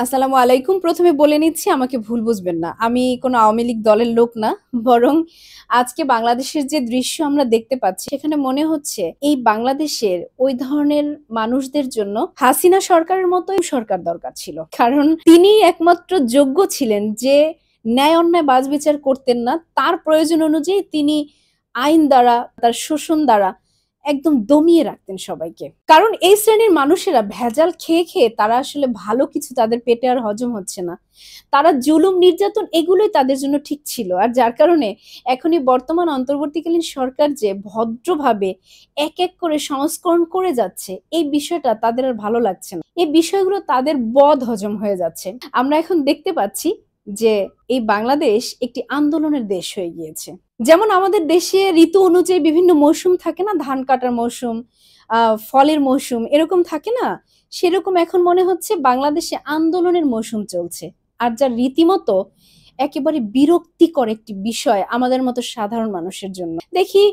আসসালামু আলাইকুম। ১ম এ বলে নিচ্ছি আমাকে ভুল বুঝবেন না। আমি কোনো আওয়ামী লীগ দলের লোক না। বরং আজকে বাংলাদেশের যে দৃশ্য আমরা দেখতে পাচ্ছি সেখানে মনে হচ্ছে এই বাংলাদেশের ওই ধরনের মানুষদের জন্য হাসিনা সরকারের মতোই সরকার দরকার ছিল। কারণ তিনিই একমাত্র যোগ্য ছিলেন যে ন্যায় অন্যায় বাছবিচার করতেন না। তার প্রয়োজন অনুযায়ী তিনি আইন দ্বারা, তার শোষণ দ্বারা একদম দমিয়ে রাখতেন সবাইকে। কারণ এই শ্রেণীর মানুষেরা ভেজাল খেয়ে তারা আসলে ভালো কিছু তাদের পেটে আর হজম হচ্ছে না। তারা জুলুম, নির্যাতন এগুলোই তাদের জন্য ঠিক ছিল। আর যার কারণে এখন এই বর্তমান অন্তর্বর্তীকালীন সরকার যে ভদ্রভাবে এক করে সংস্করণ করে যাচ্ছে, এই বিষয়টা তাদের আর ভালো লাগছে না। এই বিষয়গুলো তাদের বদহজম হয়ে যাচ্ছে। আমরা এখন দেখতে পাচ্ছি যে এই বাংলাদেশ একটি আন্দোলনের দেশ হয়ে গিয়েছে। যেমন আমাদের দেশে ঋতু অনুযায়ী বিভিন্ন মৌসুম থাকে না? ধান কাটার মৌসুম, ফলের মৌসুম এরকম থাকে না? সেরকম এখন মনে হচ্ছে বাংলাদেশে আন্দোলনের মৌসুম চলছে। আর যা রীতিমতো একেবারে বিরক্তিকর একটি বিষয় আমাদের মতো সাধারণ মানুষের জন্য। দেখি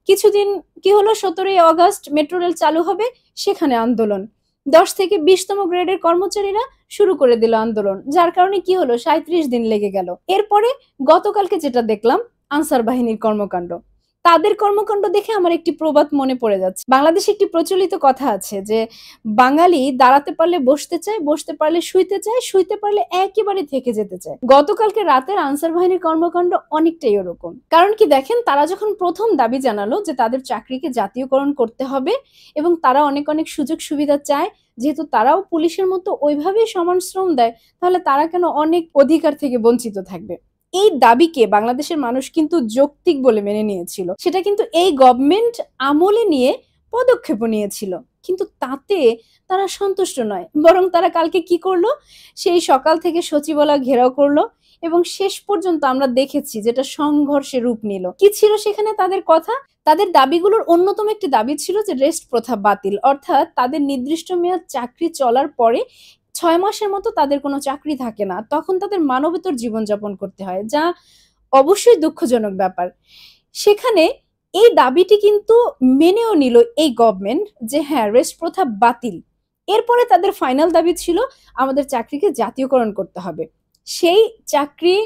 কিছুদিন কি হলো ১৭ই অগাস্ট মেট্রো রেল চালু হবে, সেখানে আন্দোলন। ১০ থেকে ২০ তম গ্রেডের কর্মচারীরা শুরু করে দিল আন্দোলন। যার কারণে কি হলো ৩৭ দিন লেগে গেল। এরপরে গতকালকে যেটা দেখলাম আনসার বাহিনীর কর্মকাণ্ড। তাদের কর্মকাণ্ড দেখে আমার একটি প্রবাদ মনে পড়ে যাচ্ছে। বাংলাদেশে একটি প্রচলিত কথা আছে যে, বাঙালি দাঁড়াতে পারলে বসতে চায়, বসতে পারলে শুইতে চায়, শুইতে পারলে একেবারে থেকে যেতে চায়। গতকালকে রাতের আনসার বাহিনীর কর্মকাণ্ড অনেকটাই ওরকম। কারণ কি দেখেন, তারা যখন ১ম দাবি জানালো যে তাদের চাকরিকে জাতীয়করণ করতে হবে এবং তারা অনেক সুযোগ সুবিধা চায়, যেহেতু তারাও পুলিশের মতো ওইভাবেই সমান শ্রম দেয়, তাহলে তারা কেন অনেক অধিকার থেকে বঞ্চিত থাকবে? এই দাবিকে বাংলাদেশের মানুষ কিন্তু যৌক্তিক বলে মেনে নিয়েছিল। সেটা কিন্তু এই গভর্নমেন্ট আমলে নিয়ে পদক্ষেপও নিয়েছিল। কিন্তু তাতে তারা সন্তুষ্ট নয়। বরং তারা কালকে কি করলো? সেই সকাল থেকে সচিবালয় ঘেরাও করলো এবং শেষ পর্যন্ত আমরা দেখেছি যেটা সংঘর্ষে রূপ নিল। কি ছিল সেখানে তাদের কথা? তাদের দাবিগুলোর অন্যতম একটি দাবি ছিল যে রেস্ট প্রথা বাতিল। অর্থাৎ তাদের নির্দিষ্ট মেয়াদ চাকরি চলার পরে ৬ মাসের মতো তাদের কোনো চাকরি থাকে না। তখন তাদের মানবেতর জীবনযাপন করতে হয়। যা অবশ্যই দুঃখজনক ব্যাপার। সেখানে এই দাবিটি কিন্তু মেনেও নিল এই গভর্নমেন্ট যে হ্যাঁ, রেস্ট প্রথা বাতিল। এরপরে তাদের ফাইনাল দাবি ছিল আমাদের চাকরিকে জাতীয়করণ করতে হবে। সেই চাকরি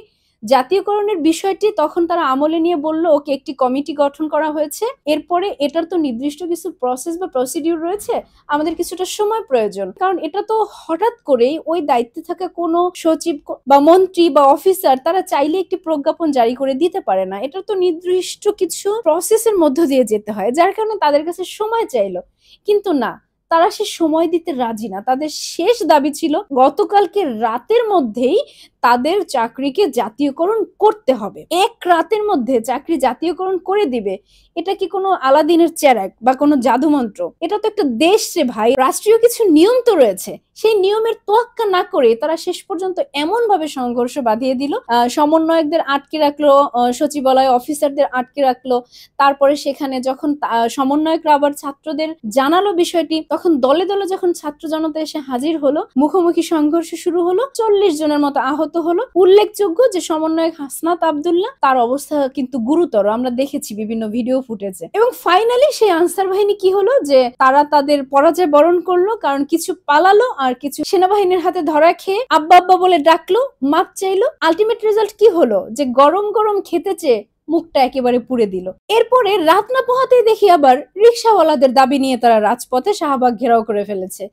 জাতীয়করণের বিষয়টি তখন তারা আমলে নিয়ে বলল, ওকে একটি কমিটি গঠন করা হয়েছে। এরপরে এটার তো নির্দিষ্ট কিছু প্রসেস বা প্রসিডিউর রয়েছে। আমাদের কিছুটা সময় প্রয়োজন। কারণ এটা তো হঠাৎ করেই ওই দায়িত্বে থাকা কোনো সচিব বা মন্ত্রী বা অফিসার তারা চাইলে একটি প্রজ্ঞাপন জারি করে দিতে পারে না। এটা তো নির্দিষ্ট কিছু প্রসেসের মধ্য দিয়ে যেতে হয়। যার কারণে তাদের কাছে সময় চাইলো। কিন্তু না, তারা সে সময় দিতে রাজি না। তাদের শেষ দাবি ছিল গতকালকে রাতের মধ্যেই তাদের চাকরিকে জাতীয়করণ করতে হবে। এক রাতের মধ্যে চাকরি জাতীয়করণ করে দিবে। এটা কি কোনো আলাদিনের চেরাগ বা কোনো জাদুমন্ত্র? এটা তো একটা দেশ রে ভাই। রাষ্ট্রীয় কিছু নিয়ম তো রয়েছে। সেই নিয়মের তোয়াক্কা না করে তারা শেষ পর্যন্ত এমনভাবে সংঘর্ষ বাঁধিয়ে দিল। সমন্বয়কদের আটকে রাখলো, সচিবালয় অফিসারদের আটকে রাখলো। তারপরে সেখানে যখন সমন্বয়করা আবার ছাত্রদের জানালো বিষয়টি, তখন দলে যখন ছাত্র জনতা এসে হাজির হলো, মুখোমুখি সংঘর্ষ শুরু হলো। ৪০ জনের মতো আহত হলো। উল্লেখযোগ্য যে সমন্বয়ক হাসনাত আব্দুল্লাহ, তার অবস্থা কিন্তু গুরুতর। আমরা দেখেছি বিভিন্ন ভিডিও ফুটেজে। এবং ফাইনালি সেই আনসার বাহিনী কি হলো যে তারা তাদের পরাজয় বরণ করলো। কারণ কিছু পালালো আর কিছু সেনাবাহিনীর হাতে ধরা খেয়ে আব্বা আব্বা বলে ডাকলো, মাপ চাইলো। আলটিমেট রেজাল্ট কি হলো? যে গরম গরম খেতে চেয়ে মুখটা একেবারে পুড়ে দিল। এরপরে রাত না পোহাতেই দেখি আবার রিক্সাওয়ালাদের দাবি নিয়ে তারা রাজপথে শাহবাগ ঘেরাও করে ফেলেছে।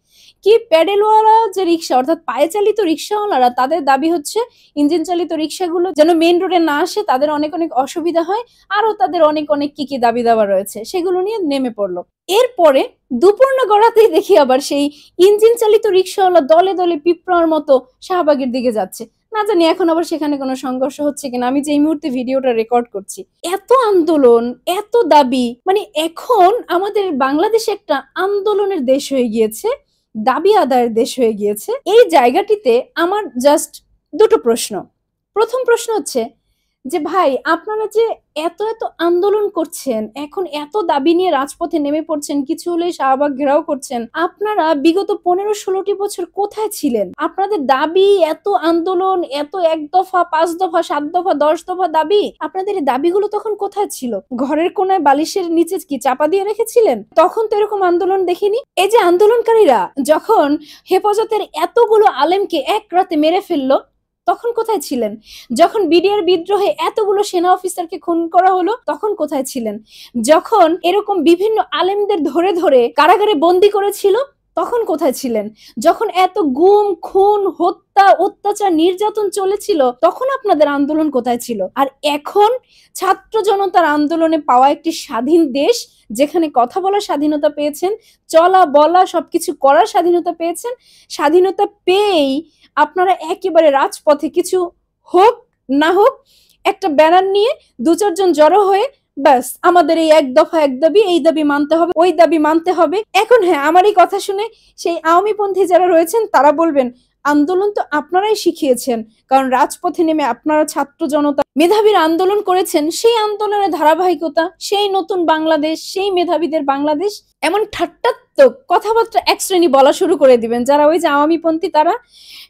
কি প্যাডেলওয়ালা যে রিক্সা, অর্থাৎ পায়ে চালিত রিক্সাওয়ালারা, তাদের দাবি হচ্ছে ইঞ্জিন চালিত রিক্সাগুলো যেন মেইন রোডে না আসে, তাদের অনেক অসুবিধা হয়। আরো তাদের অনেক কি দাবি দাবা রয়েছে, সেগুলো নিয়ে নেমে পড়লো। এরপরে দুপুর না গড়াতেই দেখি আবার সেই ইঞ্জিন চালিত রিক্সাওয়ালা দলে পিঁপড়ার মতো শাহবাগের দিকে যাচ্ছে। না জানি এখন আবার সেখানে কোনো সংঘর্ষ হচ্ছে কিনা। আমি যে এই মুহূর্তে ভিডিওটা রেকর্ড করছি, এত আন্দোলন, এত দাবি, মানে এখন আমাদের বাংলাদেশ একটা আন্দোলনের দেশ হয়ে গিয়েছে, দাবি আদায়ের দেশ হয়ে গিয়েছে। এই জায়গাটিতে আমার জাস্ট দুটো প্রশ্ন। প্রথম প্রশ্ন হচ্ছে যে ভাই আপনারা যে এত এত আন্দোলন করছেন, এখন এত দাবি নিয়ে রাজপথে নেমে পড়ছেন, কিছু হলেই শাহবাগ ঘেরাও করছেন, আপনারা বিগত 15-16টি বছর কোথায় ছিলেন? আপনাদের দাবি এত আন্দোলন, এত 1 দফা, 5 দফা, 7 দফা, 10 দফা দাবি, আপনাদের এই দাবিগুলো তখন কোথায় ছিল? ঘরের কোনায় বালিশের নিচে কি চাপা দিয়ে রেখেছিলেন? তখন তো এরকম আন্দোলন দেখিনি। এই যে আন্দোলনকারীরা যখন হেফাজতের এতগুলো আলেমকে এক রাতে মেরে ফেললো, তখন কোথায় ছিলেন? যখন বিডিআর বিদ্রোহে এতগুলো সেনা অফিসারকে খুন করা হলো, তখন কোথায় ছিলেন? যখন এরকম বিভিন্ন আলেমদের ধরে ধরে কারাগারে বন্দি করেছিল, তখন কোথায় ছিলেন? যখন এত গুম, খুন, হত্যা, অত্যাচার, নির্যাতন চলেছিল, তখন আপনাদের আন্দোলন কোথায় ছিল? আর এখন ছাত্র জনতার আন্দোলনে পাওয়া একটি স্বাধীন দেশ, যেখানে কথা বলার স্বাধীনতা পেয়েছেন, চলা বলা সবকিছু করার স্বাধীনতা পেয়েছেন, স্বাধীনতা পেয়েই আপনারা একেবারে রাজপথে কিছু হোক না হোক একটা ব্যানার নিয়ে 2-4 জন জড়ো হয়ে ব্যাস আমাদের এই 1 দফা 1 দাবি, এই দাবি মানতে হবে, ওই দাবি মানতে হবে। এখন হ্যাঁ, আমার এই কথা শুনে সেই আওয়ামীপন্থী যারা রয়েছেন তারা বলবেন, আন্দোলন তো আপনারাই শিখিয়েছেন, কারণ রাজপথে নেমে আপনারা ছাত্র জনতা মেধাবীর আন্দোলন করেছেন, সেই আন্দোলনের ধারাবাহিকতা, সেই নতুন বাংলাদেশ, সেই মেধাবীদের বাংলাদেশ, এমন ঠাট্টাত্মক কথাবার্তা এক শ্রেণী বলা শুরু করে দিবেন যারা ওই যে আওয়ামীপন্থী তারা।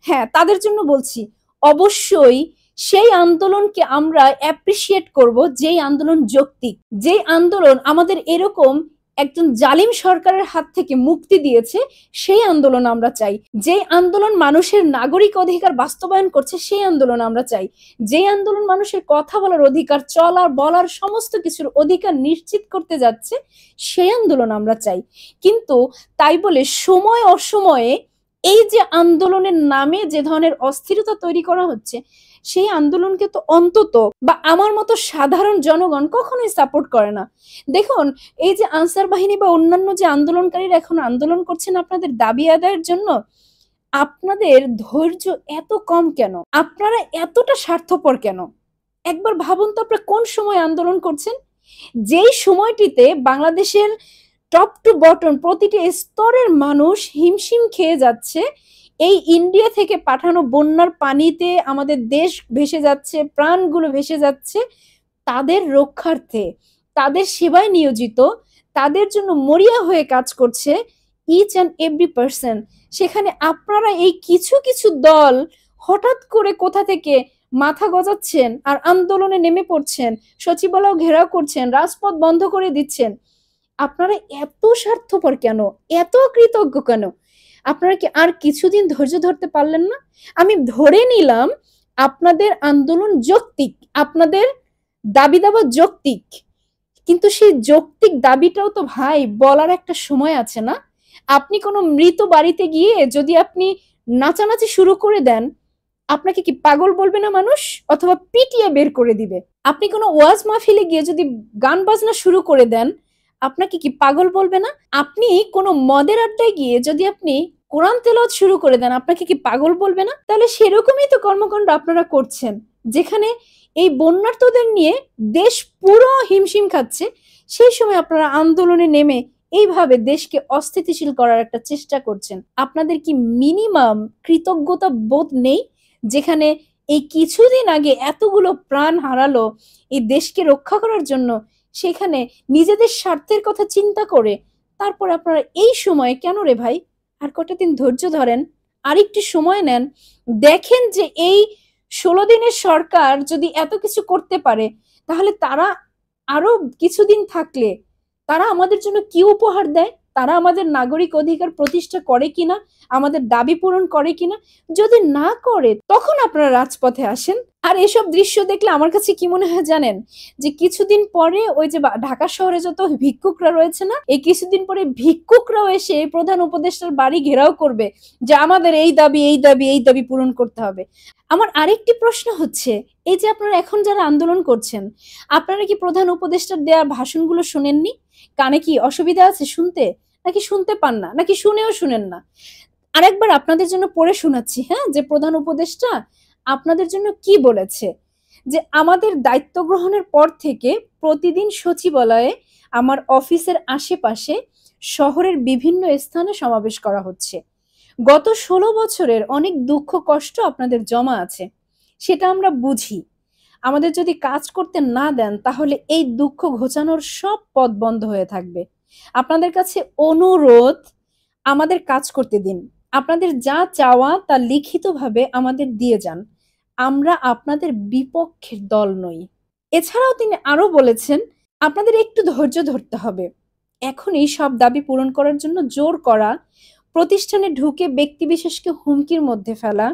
হ্যাঁ, তাদের জন্য বলছি, অবশ্যই সেই আন্দোলনকে আমরা অ্যাপ্রিসিয়েট করব, যেই আন্দোলন যৌক্তিক, যেই আন্দোলন আমাদের এরকম একজন জালিম সরকারের হাত থেকে মুক্তি দিয়েছে, সেই আন্দোলন আমরা চাই। যেই আন্দোলন মানুষের নাগরিক অধিকার বাস্তবায়ন করছে, সেই আন্দোলন আমরা চাই। যেই আন্দোলন মানুষের কথা বলার অধিকার, চলার বলার সমস্ত কিছুর অধিকার নিশ্চিত করতে যাচ্ছে, সেই আন্দোলন আমরা চাই। কিন্তু তাই বলে সময় অসময়ে এই যে আন্দোলনের নামে যে ধরনের অস্থিরতা তৈরি করা হচ্ছে, সেই আন্দোলনকে তো অন্তত বা আমার মতো সাধারণ জনগণ কখনোই সাপোর্ট করে না। দেখুন, এই যে আনসার বাহিনী বা অন্যান্য যে আন্দোলনকারীরা এখন আন্দোলন করছেন আপনাদের দাবি আদায়ের জন্য, আপনাদের ধৈর্য এত কম কেন? আপনারা এতটা স্বার্থপর কেন? একবার ভাবুন তো, আপনারা কোন সময় আন্দোলন করছেন? যেই সময়টিতে বাংলাদেশের টপ টু বটম প্রতিটি স্তরের মানুষ হিমশিম খেয়ে যাচ্ছে, এই ইন্ডিয়া থেকে পাঠানো বন্যার পানিতে আমাদের দেশ ভেসে যাচ্ছে, প্রাণগুলো ভেসে যাচ্ছে, তাদের রক্ষার্থে, তাদের সেবায় নিয়োজিত, তাদের জন্য মরিয়া হয়ে কাজ করছে ইচ অ্যান্ড এভরি পার্সন। সেখানে আপনারা এই কিছু কিছু দল হঠাৎ করে কোথা থেকে মাথা গজাচ্ছেন আর আন্দোলনে নেমে পড়ছেন, সচিবালয় ঘেরাও করছেন, রাজপথ বন্ধ করে দিচ্ছেন। আপনারা এত স্বার্থপর কেন? এত কৃতজ্ঞ কেন? আপনারা কি আর কিছুদিন ধৈর্য ধরতে পারলেন না? আমি ধরে নিলাম আপনাদের আন্দোলন যৌক্তিক, আপনাদের দাবি দাবা যৌক্তিক, কিন্তু সেই যৌক্তিক দাবিটাও তো ভাই বলার একটা সময় আছে না? আপনি কোনো মৃত বাড়িতে গিয়ে যদি আপনি নাচানাচি শুরু করে দেন, আপনাকে কি পাগল বলবে না মানুষ? অথবা পিটিয়ে বের করে দিবে? আপনি কোনো ওয়াজ মাহফিলে গিয়ে যদি গান বাজনা শুরু করে দেন, আপনাকে কি পাগল বলবে না? আপনি কোনো মদের আড্ডায় গিয়ে যদি আপনি কোরআন তেলাওয়াত শুরু করে দেন, আপনাকে কি পাগল বলবে না? তাহলে সেরকমই তো কর্মকাণ্ড আপনারা করছেন, যেখানে এই বন্যার্তদের নিয়ে দেশ পুরো হিমশিম খাচ্ছে, সেই সময় আপনারা আন্দোলনে নেমে এইভাবে দেশকে অস্থিতিশীল করার একটা চেষ্টা করছেন। আপনাদের কি মিনিমাম কৃতজ্ঞতা বোধ নেই? যেখানে এই কিছুদিন আগে এতগুলো প্রাণ হারালো এই দেশকে রক্ষা করার জন্য, সেখানে নিজেদের স্বার্থের কথা চিন্তা করে তারপর আপনারা এই সময়ে কেন রে ভাই? আর কটা দিন ধৈর্য ধরেন, আর একটু সময় নেন, দেখেন যে এই 16 দিনের সরকার যদি এত কিছু করতে পারে, তাহলে তারা আরো কিছুদিন থাকলে তারা আমাদের জন্য কি উপহার দেয়, তারা আমাদের নাগরিক অধিকার প্রতিষ্ঠা করে কিনা, আমাদের দাবি পূরণ করে কিনা। যদি না করে, তখন আপনারা রাজপথে আসেন। আর এসব দৃশ্য দেখলে আমার কাছে কি মনে হয় জানেন? যে কিছুদিন পরে ওই যে ঢাকা শহরে যত ভিক্ষুকরা রয়েছে না, এই কিছুদিন পরে ভিক্ষুকরাও এসে প্রধান উপদেষ্টার বাড়ি ঘেরাও করবে যে আমাদের এই দাবি এই দাবি এই দাবি পূরণ করতে হবে। আমার আরেকটি প্রশ্ন হচ্ছে, এই যে আপনারা এখন যারা আন্দোলন করছেন, আপনারা কি প্রধান উপদেষ্টার দেওয়া ভাষণগুলো শোনেননি? কানে কি অসুবিধা আছে শুনতে, নাকি শুনতে পান না, নাকি শুনেও শুনেন না? আরেকবার আপনাদের জন্য পড়ে শোনাচ্ছি, হ্যাঁ, যে প্রধান উপদেষ্টা আপনাদের জন্য কি বলেছে। যে আমাদের দায়িত্ব গ্রহণের পর থেকে প্রতিদিন সচিবালয়ে, আমার অফিসের আশেপাশে, শহরের বিভিন্ন স্থানে সমাবেশ করা হচ্ছে। গত 16 বছরের অনেক দুঃখ কষ্ট আপনাদের জমা আছে, সেটা আমরা বুঝি। আমাদের যদি কাজ করতে না দেন তাহলে এই দুঃখ ঘোচানোর সব পথ বন্ধ হয়ে থাকবে। আপনাদের কাছে অনুরোধ, আমাদের কাজ করতে দিন। আপনাদের যা চাওয়া তা লিখিতভাবে আমাদের দিয়ে যান। আমরা আপনাদের বিপক্ষের দল নই। এছাড়াও তিনি আরো বলেছেন, আপনাদের একটু ধৈর্য ধরতে হবে। এখনই সব দাবি পূরণ করার জন্য জোর করা, প্রতিষ্ঠানে ঢুকে ব্যক্তিবিশেষকে হুমকির মধ্যে ফেলা,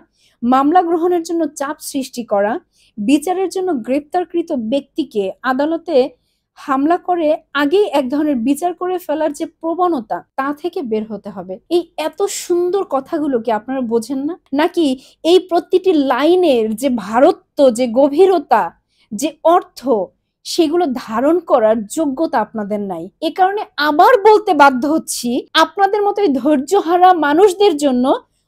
মামলা গ্রহণের জন্য চাপ সৃষ্টি করা, বিচারের জন্য গ্রেপ্তারকৃত ব্যক্তিকে আদালতে হামলা করে আগেই এক ধরনের বিচার করে ফেলার যে প্রবণতা, তা থেকে বের হতে হবে। এই এত সুন্দর কথাগুলো কি আপনারা বোঝেন না? নাকি এই প্রতিটি লাইনের যে ভারত্ব, যে গভীরতা, যে অর্থ, সেগুলো ধারণ করার যোগ্যতা আপনাদের নাই? এ কারণে আবার বলতে বাধ্য হচ্ছি, আপনাদের মতো এই ধৈর্যহারা মানুষদের জন্য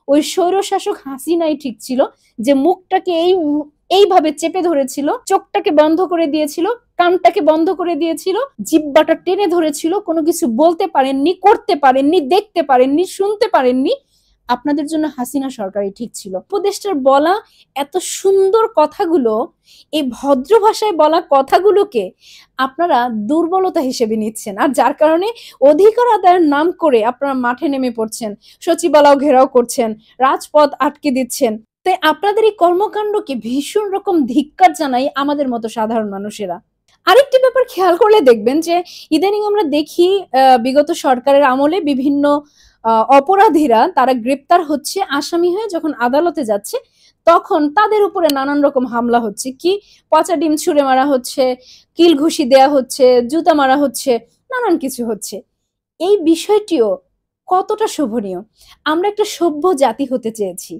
ওই স্বৈরশাসক হাসিনাই ঠিক ছিল, যে মুখটাকে এইভাবে চেপে ধরেছিল, চোখটাকে বন্ধ করে দিয়েছিল, কানটাকে বন্ধ করে দিয়েছিল, জিহ্বাটা টেনে ধরেছিল, কোনো কিছু বলতে পারেননি, করতে পারেননি, দেখতে পারেননি, শুনতে পারেননি। আপনাদের জন্য হাসিনা সরকারই ঠিক ছিল। উপদেষ্টার বলা এত সুন্দর কথাগুলো, এই ভদ্র ভাষায় বলা কথাগুলোকে আপনারা দুর্বলতা হিসেবে নিচ্ছেন, আর যার কারণে অধিকার আদায়ের নাম করে আপনারা মাঠে নেমে পড়ছেন, সচিবালয় ঘেরাও করছেন, রাজপথ আটকে দিচ্ছেন। তাই আপনাদের এই কর্মকাণ্ডকে ভীষণ রকম ধিক্কার জানাই আমাদের মতো সাধারণ মানুষেরা। আরেকটি ব্যাপার খেয়াল করলে দেখবেন যে ইদানিং আমরা দেখি বিগত সরকারের আমলে বিভিন্ন অপরাধীরা তারা গ্রেপ্তার হচ্ছে, আসামি হয়ে যখন আদালতে যাচ্ছে তখন তাদের উপরে নানান রকম হামলা হচ্ছে, কি পচা ডিম ছুঁড়ে মারা হচ্ছে, কিল ঘুষি দেয়া হচ্ছে, জুতা মারা হচ্ছে, নানান কিছু হচ্ছে। এই বিষয়টিও কতটা শোভনীয়। আমরা একটা সভ্য জাতি হতে চেয়েছি,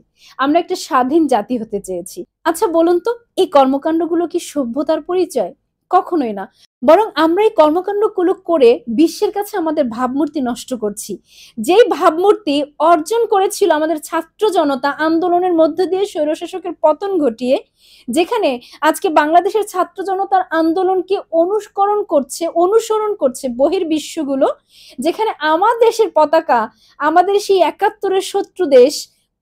আমরা একটা স্বাধীন জাতি হতে চেয়েছি। আচ্ছা বলুন তো, এই কর্মকাণ্ডগুলো কি সভ্যতার পরিচয়? কখনোই না। বরং আমরা এই কর্মকাণ্ডগুলো করে বিশ্বের কাছে আমাদের ভাবমূর্তি নষ্ট করছি। যেই ভাবমূর্তি অর্জন করেছিল আমাদের ছাত্র জনতা আন্দোলনের মধ্য দিয়ে স্বৈরশাসকের পতন ঘটিয়ে, যেখানে আজকে বাংলাদেশের ছাত্র জনতার আন্দোলনকে অনুসরণ করছে বহির্বিশ্বগুলো, যেখানে আমার দেশের পতাকা, আমাদের সেই ৭১-এর শত্রু দেশ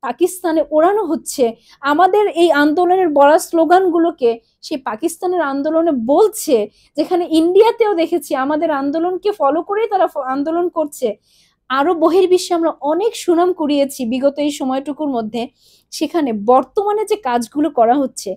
পাকিস্তানে ওড়ানো হচ্ছে, আমাদের এই আন্দোলনের বড় স্লোগানগুলোকে সেই পাকিস্তানের আন্দোলনে বলছে, যেখানে ইন্ডিয়াতেও দেখেছি আমাদের আন্দোলনকে ফলো করেই তারা আন্দোলন করছে। আরো বহির্বিশ্বে আমরা অনেক সুনাম কুড়িয়েছি বিগত এই সময়টুকুর মধ্যে। সেখানে বর্তমানে যে কাজগুলো করা হচ্ছে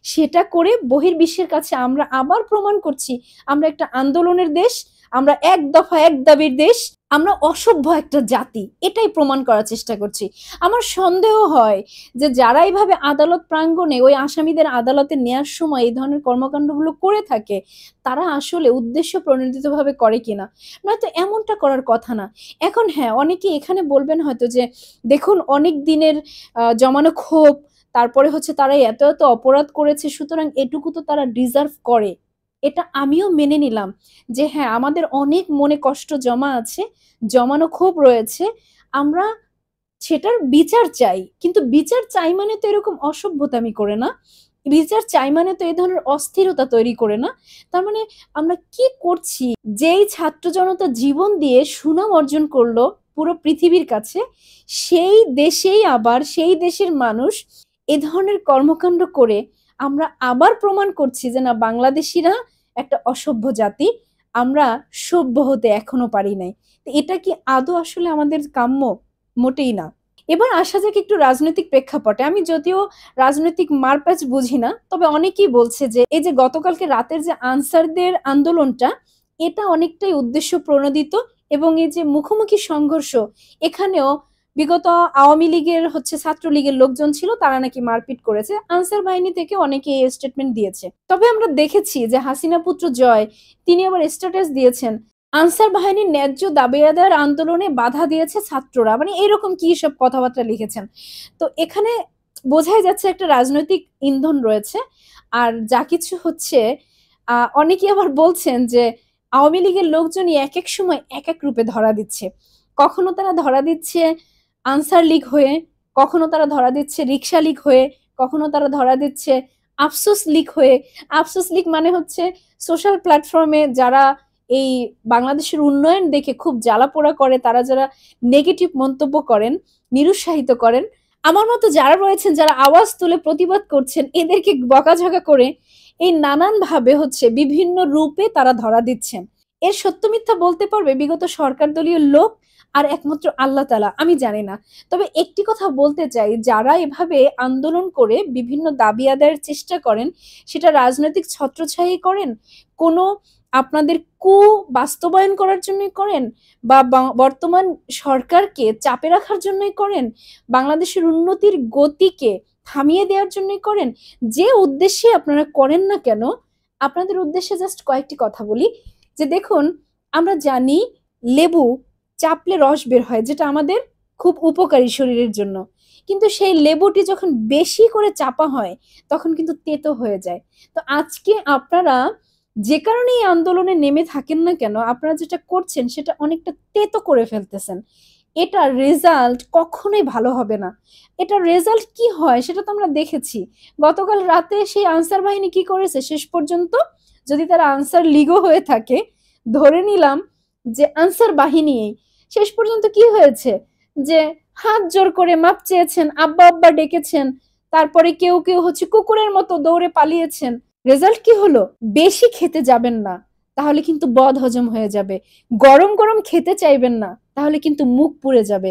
সেটা করে বহির্বিশ্বের কাছে আমরা আবার প্রমাণ করছি আমরা একটা আন্দোলনের দেশ, আমরা এক দফা এক দাবির দেশ, আমরা অসভ্য একটা জাতি, এটাই প্রমাণ করার চেষ্টা করছি। আমার সন্দেহ হয় যে যারা এইভাবে আদালত প্রাঙ্গণে ওই আসামিদের আদালতে নেয়ার সময় এই ধরনের কর্মকাণ্ডগুলো করে থাকে, তারা আসলে উদ্দেশ্য প্রণোদিতভাবে করে কিনা, নয়তো এমনটা করার কথা না। এখন হ্যাঁ, অনেকে এখানে বলবেন হয়তো যে দেখুন অনেক দিনের জমানো ক্ষোভ, তারপরে হচ্ছে তারা এত এত অপরাধ করেছে, সুতরাং এটুকু তো তারা ডিজার্ভ করে। এটা আমিও মেনে নিলাম যে হ্যাঁ, আমাদের অনেক মনে কষ্ট জমা আছে, জমানো ক্ষোভ রয়েছে, আমরা সেটার বিচার চাই। কিন্তু বিচার চাই মানে তো এরকম অসভ্যতামি করে না, বিচার চাই মানে তো এই ধরনের অস্থিরতা তৈরি করে না। তার মানে আমরা কি করছি? যেই ছাত্র জনতা জীবন দিয়ে সুনাম অর্জন করলো পুরো পৃথিবীর কাছে, সেই দেশের মানুষ এ ধরনের কর্মকাণ্ড করে আমরা আবার প্রমাণ করছি যে না, বাংলাদেশিরা একটা অসভ্য জাতি, আমরা সভ্য হতে এখনো পারি নাই। তো এটা কি আদৌ আসলে আমাদের কাম্য? মোটেই না। এবার আসা যাক একটু রাজনৈতিক প্রেক্ষাপটে। আমি যদিও রাজনৈতিক মারপ্যাচ বুঝি না, তবে অনেকেই বলছে যে এই যে গতকালকে রাতের যে আনসারদের আন্দোলনটা, এটা অনেকটাই উদ্দেশ্য প্রণোদিত, এবং এই যে মুখোমুখি সংঘর্ষ, এখানেও বিগত আওয়ামী লীগের ছাত্রলীগের লোকজন ছিল, তারা নাকি মারপিট করেছে। আনসার বাহিনী থেকে অনেকে এই স্টেটমেন্ট দিয়েছে। তবে আমরা দেখেছি যে হাসিনা পুত্র জয়, তিনি আবার স্ট্যাটাস দিয়েছেন আনসার বাহিনীর ন্যায্য দাবি আদায়ের আন্দোলনে বাধা দিয়েছে ছাত্ররা, মানে এরকম কি সব কথাবার্তা লিখেছেন। তো এখানে বোঝাই যাচ্ছে একটা রাজনৈতিক ইন্ধন রয়েছে। আর যা কিছু হচ্ছে, অনেকেই আবার বলছেন যে আওয়ামী লীগের লোকজনই এক এক সময় এক এক রূপে ধরা দিচ্ছে। কখনো তারা ধরা দিচ্ছে আনসার লীগ হয়ে, কখনো তারা ধরা দিচ্ছে রিক্সা লীগ হয়ে, কখনো তারা ধরা দিচ্ছে আফসোস লীগ হয়ে। আফসোস লীগ মানে হচ্ছে সোশ্যাল প্ল্যাটফর্মে যারা এই বাংলাদেশের উন্নয়ন দেখে খুব জ্বালাপোড়া করে, তারা যারা নেগেটিভ মন্তব্য করেন, নিরুৎসাহিত করেন, আমার মতো যারা রয়েছেন, যারা আওয়াজ তুলে প্রতিবাদ করছেন, এদেরকে বকাঝকা করে এই নানানভাবে বিভিন্ন রূপে তারা ধরা দিচ্ছেন। এর সত্য মিথ্যা বলতে পারবে বিগত সরকার দলীয় লোক আর একমাত্র আল্লাহ তাআলা, আমি জানি না। তবে একটি কথা বলতে চাই, যারা এভাবে আন্দোলন করে বিভিন্ন দাবি আদায়ের চেষ্টা করেন, সেটা রাজনৈতিক ছত্রছায়াই করেন, কোনো আপনাদের বাস্তবায়ন করার জন্যই করেন, বা বর্তমান সরকারকে চাপে রাখার জন্যই করেন, বাংলাদেশের উন্নতির গতিকে থামিয়ে দেওয়ার জন্যই করেন, যে উদ্দেশ্যে আপনারা করেন না কেন, আপনাদের উদ্দেশ্যে জাস্ট কয়েকটি কথা বলি। যে দেখুন, আমরা জানি লেবু চাপলে রস বের হয়, যেটা আমাদের খুব উপকারী শরীরের জন্য। কিন্তু সেই লেবুটি যখন বেশি করে চাপা হয়, তখন কিন্তু তেতো হয়ে যায়। তো আজকে আপনারা যে কারণে এই আন্দোলনে নেমে থাকেন না কেন, আপনারা যেটা করছেন সেটা অনেকটা তেতো করে ফেলতেছেন। এটার রেজাল্ট কখনোই ভালো হবে না। এটার রেজাল্ট কি হয় সেটা তো আমরা দেখেছি। গতকাল রাতে সেই আনসার বাহিনী কি করেছে শেষ পর্যন্ত? যদি তারা আনসার লীগও হয়ে থাকে, ধরে নিলাম যে আনসার বাহিনীই, শেষ পর্যন্ত কি হয়েছে? যে হাত জোড় করে মাপ চেয়েছেন, আব্বা আব্বা ডেকেছেন, তারপরে কেউ কেউ কুকুরের মতো দৌড়ে পালিয়েছেন। রেজাল্ট কি হলো? বেশি খেতে যাবেন না, তাহলে কিন্তু বদহজম হয়ে যাবে। গরম গরম খেতে চাইবেন না, তাহলে কিন্তু মুখ পুড়ে যাবে।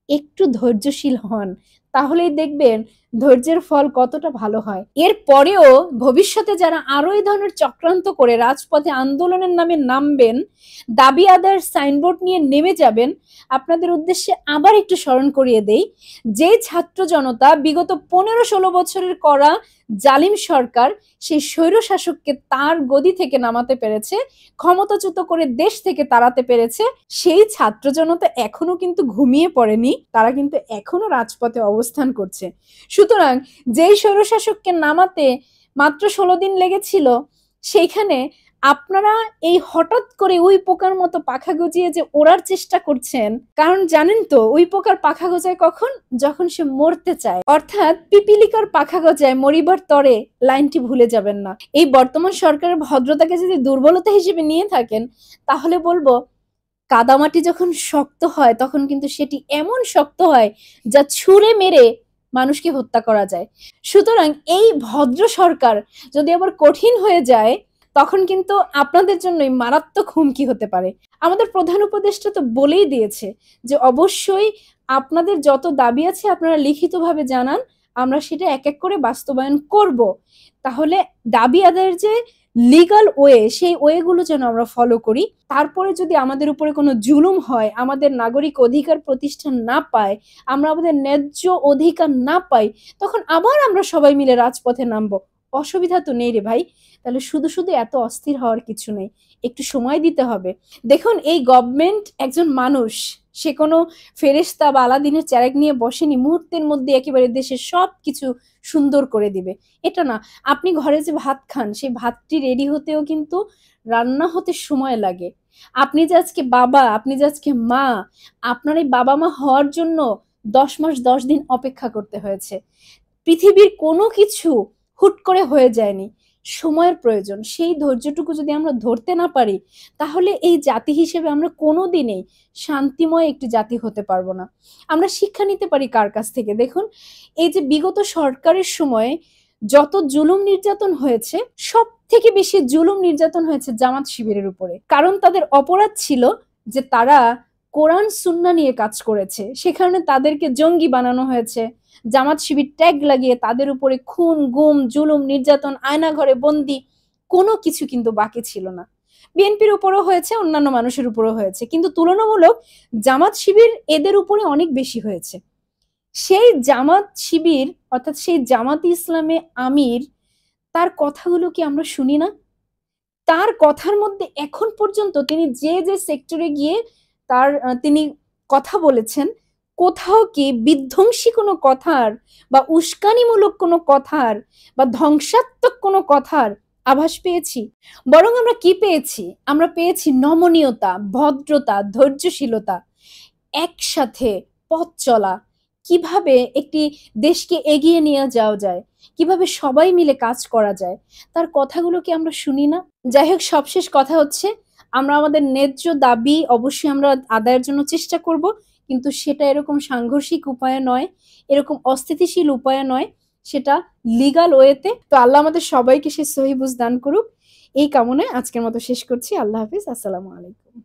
একটু ধৈর্যশীল হন, তাহলেই দেখবেন ধৈর্যের ফল কতটা ভালো হয়। এরপরেও ভবিষ্যতে যারা আরো এই ধরনের চক্রান্ত করে রাজপথে আন্দোলনের নামে নামবেন, দাবি আদায়ের সাইনবোর্ড নিয়ে নেমে যাবেন, আপনাদের উদ্দেশ্যে আবার একটু স্মরণ করিয়ে দেই, যে ছাত্র জনতা বিগত 15-16 বছরের করা জালিম সরকার সেই স্বৈর শাসককে তার গদি থেকে নামাতে পেরেছে, ক্ষমতাচ্যুত করে দেশ থেকে তাড়াতে পেরেছে, সেই ছাত্র জনতা এখনো কিন্তু ঘুমিয়ে পড়েনি, তারা কিন্তু এখনো রাজপথে অবস্থান করছে। সুতরাং যেই স্বৈরশাসককে নামাতে মাত্র 16 দিন লেগেছিল, সেইখানে আপনারা এই হঠাৎ করে উই পোকার মতো পাখা গজিয়ে যে ওড়ার চেষ্টা করছেন, কারণ জানেন তো উই পোকার পাখা গজায় কখন? যখন সে মরতে চায়। অর্থাৎ পিপিলিকার পাখা গজায় মরিবার তরে, লাইনটি ভুলে যাবেন না। এই বর্তমান সরকারের ভদ্রতাকে যদি দুর্বলতা হিসেবে নিয়ে থাকেন, তাহলে বলবো কাদামাটি যখন শক্ত হয় তখন কিন্তু সেটি এমন শক্ত হয় যা ছুঁড়ে মেরে মানুষকে হত্যা করা যায়। সুতরাং এই ভদ্র সরকার যদি আবার কঠিন হয়ে যায়, তখন কিন্তু আপনাদের জন্যই মারাত্মক হুমকি হতে পারে। আমাদের প্রধান উপদেষ্টা তো বলেই দিয়েছে যে অবশ্যই আপনাদের যত দাবি আছে আপনারা লিখিতভাবে জানান, আমরা সেটা এক এক করে বাস্তবায়ন করব। তাহলে দাবি আদায়ের যে লিগাল ওয়ে, সেই ওয়েগুলো যেন আমরা ফলো করি। তারপরে যদি আমাদের উপরে কোনো জুলুম হয়, আমাদের নাগরিক অধিকার প্রতিষ্ঠান না পায়, আমরা আমাদের ন্যায্য অধিকার না পাই, তখন আবার আমরা সবাই মিলে রাজপথে নামবো। অসুবিধা তো নেই রে ভাই। তাহলে শুধু শুধু এত অস্থির হওয়ার কিছু নেই, একটু সময় দিতে হবে। দেখুন, এই গভর্নমেন্ট একজন মানুষ, সে কোনো ফেরেশতা বা আলাদিনের চেরাগ নিয়ে বসেনি মুহূর্তের মধ্যে একেবারে দেশের সবকিছু সুন্দর করে দিবে, এটা না। আপনি ঘরে যে ভাত খান, সেই ভাতটি রেডি হতেও কিন্তু রান্না হতে সময় লাগে। আপনি যে আজকে বাবা, আপনি যে আজকে মা, আপনার এই বাবা মা হওয়ার জন্য 10 মাস 10 দিন অপেক্ষা করতে হয়েছে। পৃথিবীর কোনো কিছু হুট করে হয়ে যায়নি, সময়ের প্রয়োজন। সেই ধৈর্যটুকু যদি আমরা ধরতে না পারি, তাহলে এই জাতি হিসেবে আমরা কোনোদিনই শান্তিময় একটি জাতি হতে পারবো না। আমরা শিক্ষা নিতে পারি কার কাছ থেকে? দেখুন, এই যে বিগত সরকারের সময়ে যত জুলুম নির্যাতন হয়েছে, সব থেকে বেশি জুলুম নির্যাতন হয়েছে জামাত শিবিরের উপরে। কারণ তাদের অপরাধ ছিল যে তারা কোরআন সুন্নাহ নিয়ে কাজ করেছে, সে কারণে তাদেরকে জঙ্গি বানানো হয়েছে। জামাত শিবির ট্যাগ লাগিয়ে তাদের উপরে খুন, গুম, জুলুম, নির্যাতন, আয়নাঘরে বন্দি, কোনো কিছু কিন্তু বাকি ছিল না। বিএনপির উপরও হয়েছে, অন্যান্য মানুষের উপরও হয়েছে, কিন্তু তুলনামূলক জামাত শিবির এদের উপরে অনেক বেশি হয়েছে। সেই জামাত শিবির, অর্থাৎ সেই জামাত ইসলামে আমির, তার কথাগুলো কি আমরা শুনি না? তার কথার মধ্যে এখন পর্যন্ত তিনি যে যে সেক্টরে গিয়ে তিনি কথা বলেছেন, কোথাও কি বিধ্বংসী কোনো কথার বা উস্কানিমূলক কোনো কথার বা ধ্বংসাত্মক কোনো কথার আভাস পেয়েছি? বরং আমরা কি পেয়েছি? আমরা পেয়েছি নমনীয়তা, ভদ্রতা, ধৈর্যশীলতা, একসাথে পথ চলা, কিভাবে একটি দেশকে এগিয়ে নিয়ে যাওয়া যায়, কিভাবে সবাই মিলে কাজ করা যায়, তার কথাগুলো কি আমরা শুনি না? যাই হোক, সবশেষ কথা হচ্ছে, আমরা আমাদের ন্যায্য দাবি অবশ্যই আমরা আদায়ের জন্য চেষ্টা করব, কিন্তু সেটা এরকম সাংঘর্ষিক উপায়ে নয়, এরকম অস্থিতিশীল উপায়ে নয়, সেটা লিগাল ওয়েতে। তো আল্লাহ আমাদের সবাইকে সে সহিহ বুঝ দান করুক। এই কামনায় আজকের মতো শেষ করছি। আল্লাহ হাফেজ। আসসালামু আলাইকুম।